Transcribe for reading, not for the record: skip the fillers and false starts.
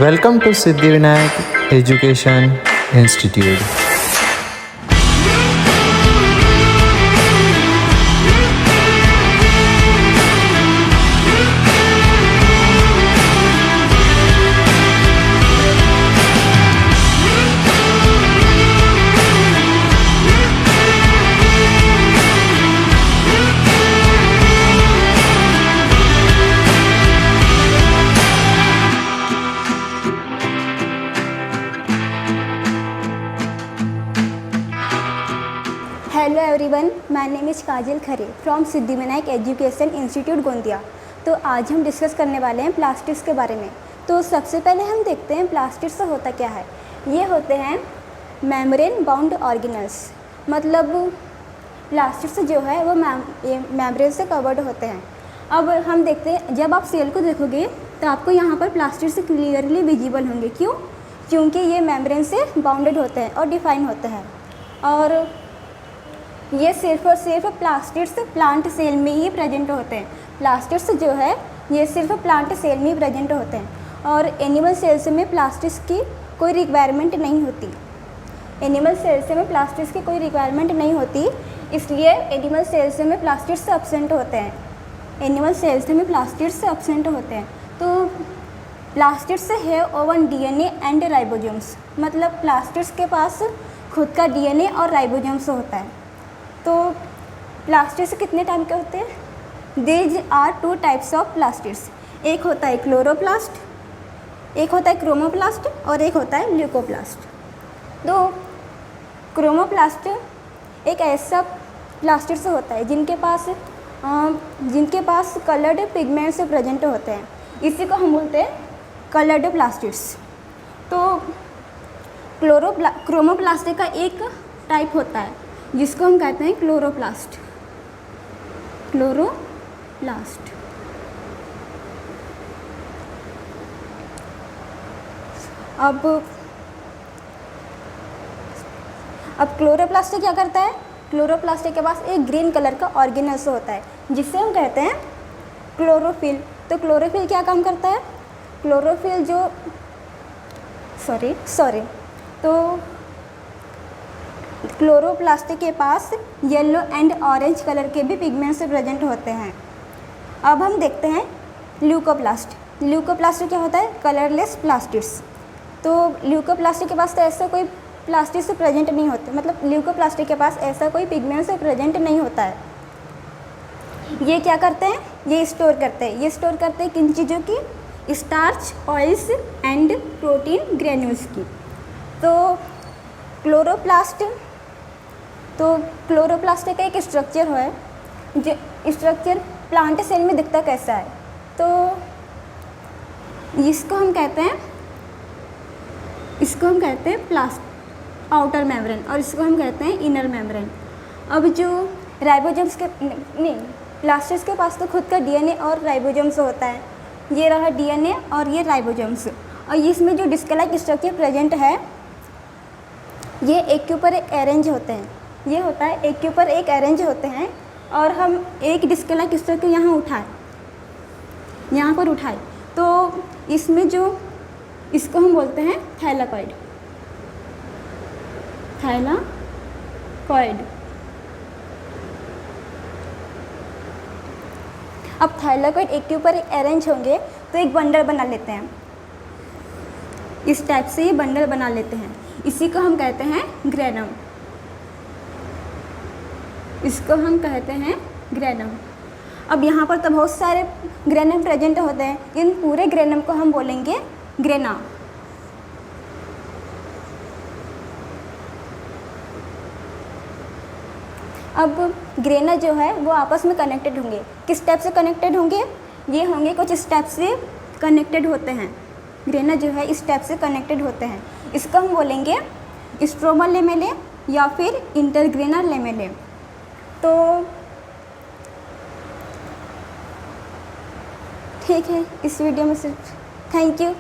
Welcome to Siddhivinayak Education Institute. Hello everyone, my name is Kajal Khare from Siddhivinayak education institute Gondia. तो आज हम discuss करने वाले हैं प्लास्टिक्स के बारे में। तो सबसे पहले हम देखते हैं प्लास्टिक्स से होता क्या है। ये होते हैं मेम्ब्रेन बाउंड ऑर्गेनल्स, मतलब प्लास्टिक्स जो है वो मेम्ब्रेन से कवर्ड होते हैं। अब हम देखते हैं, जब आप सेल को देखोगे तो आपको यहाँ पर प्लास्टिक्स क्लियरली विजिबल होंगे। क्यों? क्योंकि ये मेम्ब्रेन से बाउंडेड होते हैं और डिफाइन होते हैं। और ये सिर्फ और सिर्फ प्लास्टिड्स प्लांट सेल में ही प्रेजेंट होते हैं। प्लास्टिड्स जो है ये सिर्फ प्लांट सेल में ही प्रेजेंट होते हैं और एनिमल सेल्स में प्लास्टिड्स की कोई रिक्वायरमेंट नहीं होती। एनिमल सेल्स में प्लास्टिड्स की कोई रिक्वायरमेंट नहीं होती, इसलिए एनिमल सेल्स में प्लास्टिड्स एब्सेंट होते हैं। एनिमल सेल्स में प्लास्टिड्स एब्सेंट होते हैं। तो plastids have oven DNA and ribosomes, मतलब प्लास्टिड्स के पास खुद का डीएनए और राइबोसोम्स होता है। तो प्लास्टिड्स कितने टाइप के होते हैं? These are two types of plastids. एक होता है क्लोरोप्लास्ट, एक होता है क्रोमोप्लास्ट और एक होता है ल्यूकोप्लास्ट। तो क्रोमोप्लास्ट एक ऐसा प्लास्टिड्स होता है जिनके पास कलर्ड पिगमेंट्स प्रेजेंट होते हैं। इसी को हम बोलते हैं कलर्ड प्लास्टिड्स। तो क्रोमोप्लास्ट का एक टाइप होता है जिसको हम कहते हैं क्लोरोप्लास्ट। अब क्लोरोप्लास्ट क्या करता है? क्लोरोप्लास्ट के पास एक ग्रीन कलर का ऑर्गेनल्स होता है जिससे हम कहते हैं क्लोरोफिल। तो क्लोरोफिल क्या काम करता है? क्लोरोफिल जो तो क्लोरोप्लास्ट के पास येलो एंड ऑरेंज कलर के भी पिगमेंट्स प्रेजेंट होते हैं। अब हम देखते हैं ल्यूकोप्लास्ट। ल्यूकोप्लास्ट क्या होता है? Colourless plastids. तो ल्यूकोप्लास्ट के पास तो ऐसा कोई प्लास्टिड्स प्रेजेंट नहीं होते, मतलब ल्यूकोप्लास्ट के पास ऐसा कोई पिगमेंट्स प्रेजेंट नहीं होता है। ये क्या करते हैं? ये स्टोर करते हैं किन चीज़ों की? Starch, oils and protein granules की। तो क्लोरोप्लास्ट का एक स्ट्रक्चर है जो स्ट्रक्चर प्लांट सेल में दिखता कैसा है। तो इसको हम कहते हैं आउटर मेम्ब्रेन और इसको हम कहते हैं इनर मेम्ब्रेन। अब जो राइबोसोम्स के प्लास्टिड्स के पास तो खुद का डीएनए और राइबोसोम्स होता है। ये रहा डीएनए और ये राइबोसोम्स, और इसमें जो डिस्क लाइक स्ट्रक्चर प्रेजेंट है ये एक के ऊपर एक अरेंज होते हैं। ये होता है एक के ऊपर एक अरेंज होते हैं और हम एक डिस्क लाइक स्ट्रक्चर यहाँ पर उठाए तो इसमें जो इसको हम बोलते हैं थैलाकॉइड। अब थैलाकॉइड एक के ऊपर एक अरेंज होंगे तो एक बंडल बना लेते हैं। इस टाइप से ये बंडल बना लेते हैं। इसी को हम कहते हैं ग्रेनम। अब यहाँ पर तो बहुत सारे ग्रेनम प्रेजेंट होते हैं, इन पूरे ग्रेनम को हम बोलेंगे ग्रेना। अब ग्रेना जो है वो आपस में कनेक्टेड होंगे। किस टाइप से कनेक्टेड होंगे? ये होंगे कुछ स्टेप से कनेक्टेड होते हैं। ग्रेना जो है इस टाइप से कनेक्टेड होते हैं। इसको हम बोलेंगे स्ट्रोमल लेमेले या फिर इंटरग्रेनल लेमेले। तो ठीक है, इस वीडियो में सिर्फ थैंक यू।